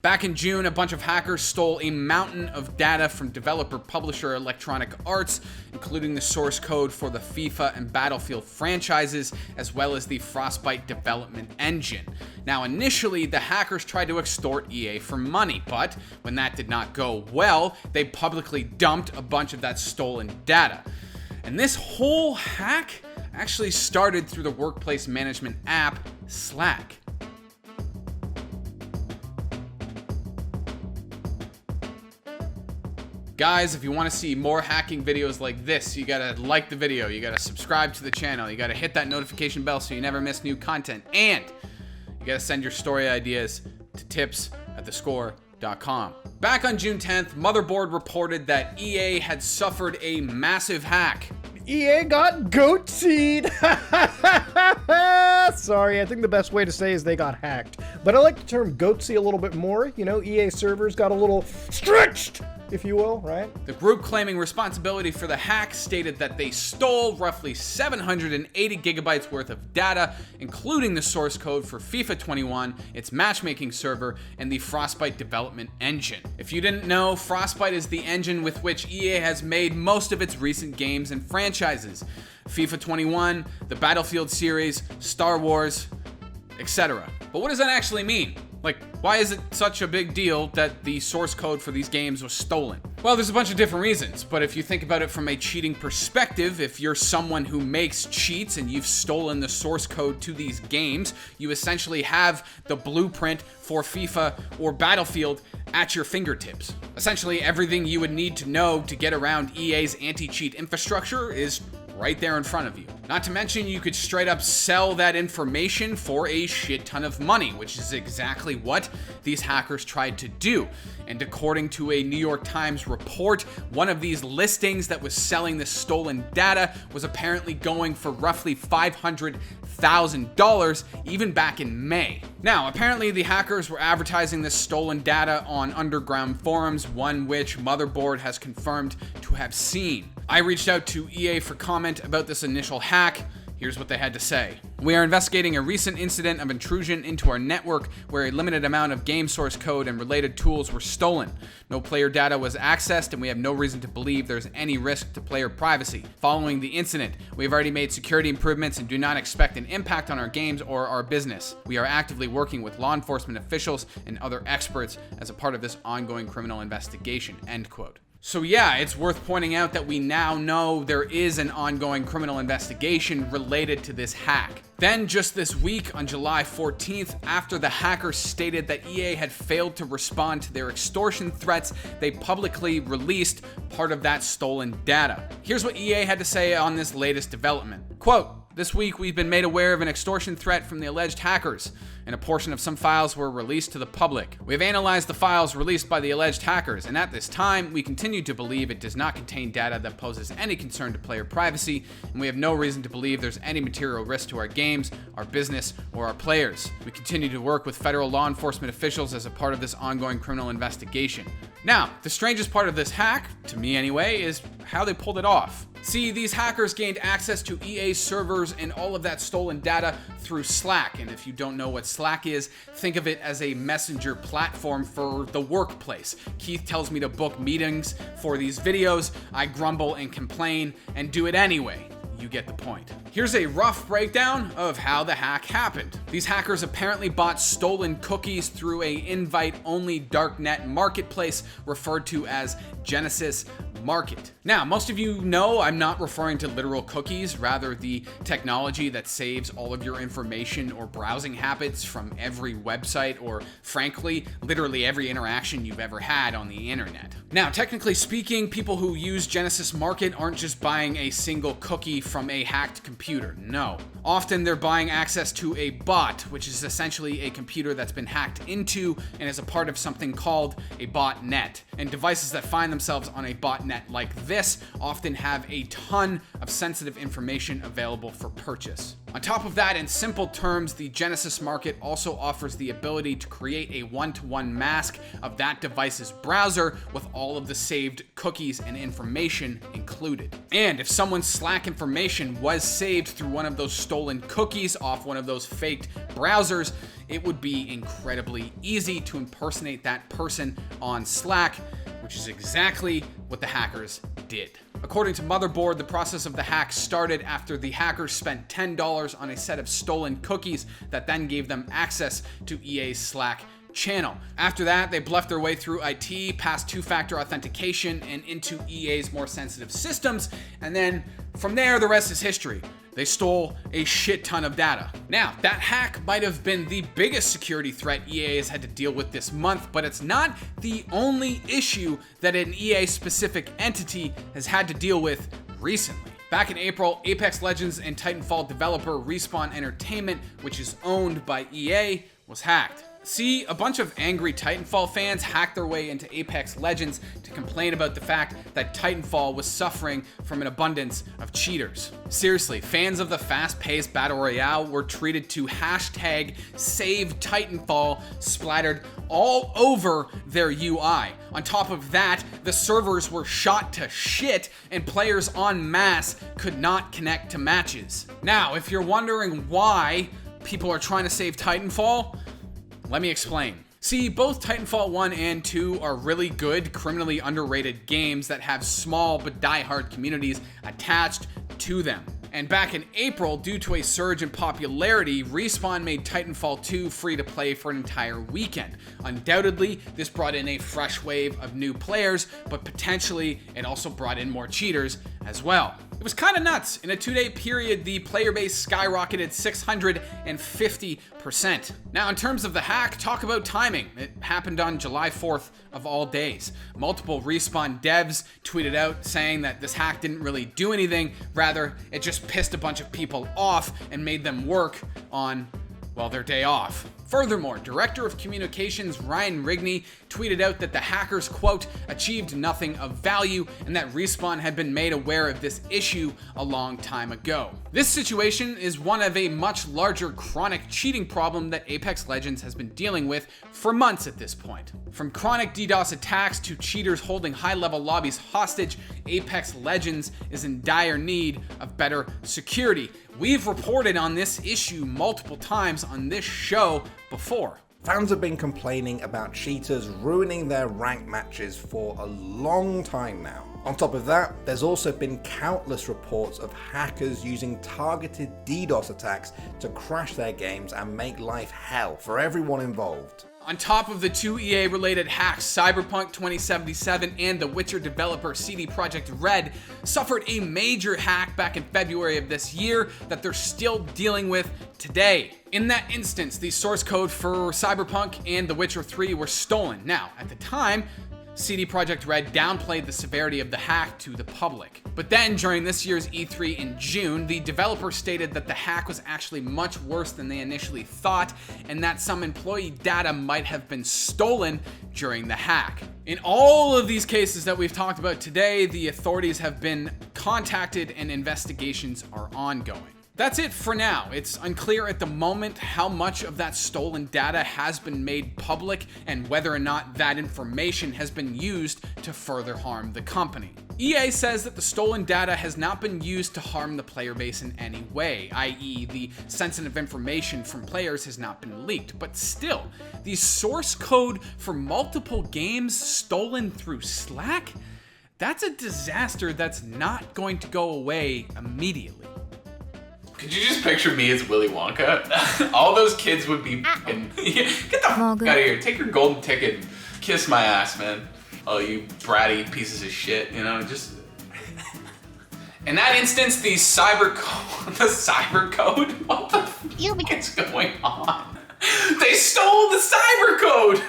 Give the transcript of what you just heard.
Back in June, a bunch of hackers stole a mountain of data from developer-publisher Electronic Arts, including the source code for the FIFA and Battlefield franchises, as well as the Frostbite development engine. Now, initially, the hackers tried to extort EA for money, but when that did not go well, they publicly dumped a bunch of that stolen data. And this whole hack actually started through the workplace management app, Slack. Guys, if you want to see more hacking videos like this, you gotta like the video, you gotta subscribe to the channel, you gotta hit that notification bell so you never miss new content, and you gotta send your story ideas to tips@thescore.com. Back on June 10th, Motherboard reported that EA had suffered a massive hack. EA got goat-seed. Sorry, I think the best way to say is they got hacked. But I like the term goat-seed a little bit more. You know, EA servers got a little stretched, if you will, right? The group claiming responsibility for the hack stated that they stole roughly 780 gigabytes worth of data, including the source code for FIFA 21, its matchmaking server, and the Frostbite development engine. If you didn't know, Frostbite is the engine with which EA has made most of its recent games and franchises. FIFA 21, the Battlefield series, Star Wars, etc. But what does that actually mean? Like, why is it such a big deal that the source code for these games was stolen? Well, there's a bunch of different reasons, but if you think about it from a cheating perspective, if you're someone who makes cheats and you've stolen the source code to these games, you essentially have the blueprint for FIFA or Battlefield at your fingertips. Essentially, everything you would need to know to get around EA's anti-cheat infrastructure is right there in front of you. Not to mention, you could straight up sell that information for a shit ton of money, which is exactly what these hackers tried to do. And according to a New York Times report, one of these listings that was selling the stolen data was apparently going for roughly $500,000 even back in May. Now, apparently the hackers were advertising this stolen data on underground forums, one which Motherboard has confirmed to have seen. I reached out to EA for comment about this initial hack. Here's what they had to say. We are investigating a recent incident of intrusion into our network where a limited amount of game source code and related tools were stolen. No player data was accessed, and we have no reason to believe there's any risk to player privacy. Following the incident, we have already made security improvements and do not expect an impact on our games or our business. We are actively working with law enforcement officials and other experts as a part of this ongoing criminal investigation, end quote. So yeah, it's worth pointing out that we now know there is an ongoing criminal investigation related to this hack. Then just this week, on July 14th, after the hackers stated that EA had failed to respond to their extortion threats, they publicly released part of that stolen data. Here's what EA had to say on this latest development. Quote, "This week, we've been made aware of an extortion threat from the alleged hackers, and a portion of some files were released to the public. We have analyzed the files released by the alleged hackers, and at this time, we continue to believe it does not contain data that poses any concern to player privacy, and we have no reason to believe there's any material risk to our games, our business, or our players. We continue to work with federal law enforcement officials as a part of this ongoing criminal investigation." Now, the strangest part of this hack, to me anyway, is how they pulled it off. See, these hackers gained access to EA's servers and all of that stolen data through Slack. And if you don't know what Slack is, think of it as a messenger platform for the workplace. Keith tells me to book meetings for these videos. I grumble and complain and do it anyway. You get the point. Here's a rough breakdown of how the hack happened. These hackers apparently bought stolen cookies through a invite-only darknet marketplace referred to as Genesis Market. Now, most of you know I'm not referring to literal cookies, rather the technology that saves all of your information or browsing habits from every website or, frankly, literally every interaction you've ever had on the internet. Now, technically speaking, people who use Genesis Market aren't just buying a single cookie from a hacked computer. No. Often they're buying access to a bot, which is essentially a computer that's been hacked into and is a part of something called a botnet. And devices that find themselves on a botnet like this often have a ton of sensitive information available for purchase. On top of that, in simple terms, the Genesis market also offers the ability to create a one-to-one mask of that device's browser with all of the saved cookies and information included. And if someone's Slack information was saved through one of those stolen cookies off one of those faked browsers, it would be incredibly easy to impersonate that person on Slack, which is exactly what the hackers did. According to Motherboard, the process of the hack started after the hackers spent $10 on a set of stolen cookies that then gave them access to EA's Slack channel. After that, they bluffed their way through IT, past two-factor authentication, and into EA's more sensitive systems, and then from there, the rest is history. They stole a shit ton of data. Now, that hack might have been the biggest security threat EA has had to deal with this month, but it's not the only issue that an EA-specific entity has had to deal with recently. Back in April, Apex Legends and Titanfall developer Respawn Entertainment, which is owned by EA, was hacked. See, a bunch of angry Titanfall fans hacked their way into Apex Legends to complain about the fact that Titanfall was suffering from an abundance of cheaters. Seriously, fans of the fast-paced Battle Royale were treated to hashtag Save Titanfall splattered all over their UI. On top of that, the servers were shot to shit and players en masse could not connect to matches. Now, if you're wondering why people are trying to save Titanfall, let me explain. See, both Titanfall 1 and 2 are really good, criminally underrated games that have small but die-hard communities attached to them. And back in April, due to a surge in popularity, Respawn made Titanfall 2 free to play for an entire weekend. Undoubtedly, this brought in a fresh wave of new players, but potentially it also brought in more cheaters as well. It was kind of nuts. In a 2-day period, the player base skyrocketed 650%. Now, in terms of the hack, talk about timing. It happened on July 4th of all days. Multiple Respawn devs tweeted out saying that this hack didn't really do anything. Rather, it just pissed a bunch of people off and made them work on, well, their day off. Furthermore, Director of Communications Ryan Rigney tweeted out that the hackers, quote, achieved nothing of value and that Respawn had been made aware of this issue a long time ago. This situation is one of a much larger chronic cheating problem that Apex Legends has been dealing with for months at this point. From chronic DDoS attacks to cheaters holding high-level lobbies hostage, Apex Legends is in dire need of better security. We've reported on this issue multiple times on this show before. Fans have been complaining about cheaters ruining their ranked matches for a long time now. On top of that, there's also been countless reports of hackers using targeted DDoS attacks to crash their games and make life hell for everyone involved. On top of the two EA-related hacks, Cyberpunk 2077 and The Witcher developer CD Projekt Red suffered a major hack back in February of this year that they're still dealing with today. In that instance, the source code for Cyberpunk and The Witcher 3 were stolen. Now, at the time, CD Projekt Red downplayed the severity of the hack to the public. But then, during this year's E3 in June, the developer stated that the hack was actually much worse than they initially thought, and that some employee data might have been stolen during the hack. In all of these cases that we've talked about today, the authorities have been contacted and investigations are ongoing. That's it for now. It's unclear at the moment how much of that stolen data has been made public and whether or not that information has been used to further harm the company. EA says that the stolen data has not been used to harm the player base in any way, i.e. the sensitive information from players has not been leaked. But still, the source code for multiple games stolen through Slack? That's a disaster that's not going to go away immediately. Could you just picture me as Willy Wonka? All those kids would be fucking, get the fuck out of here. Take your golden ticket and kiss my ass, man. Oh, you bratty pieces of shit, you know, just. In that instance, the cyber code? What the fuck is going on? They stole the cyber code!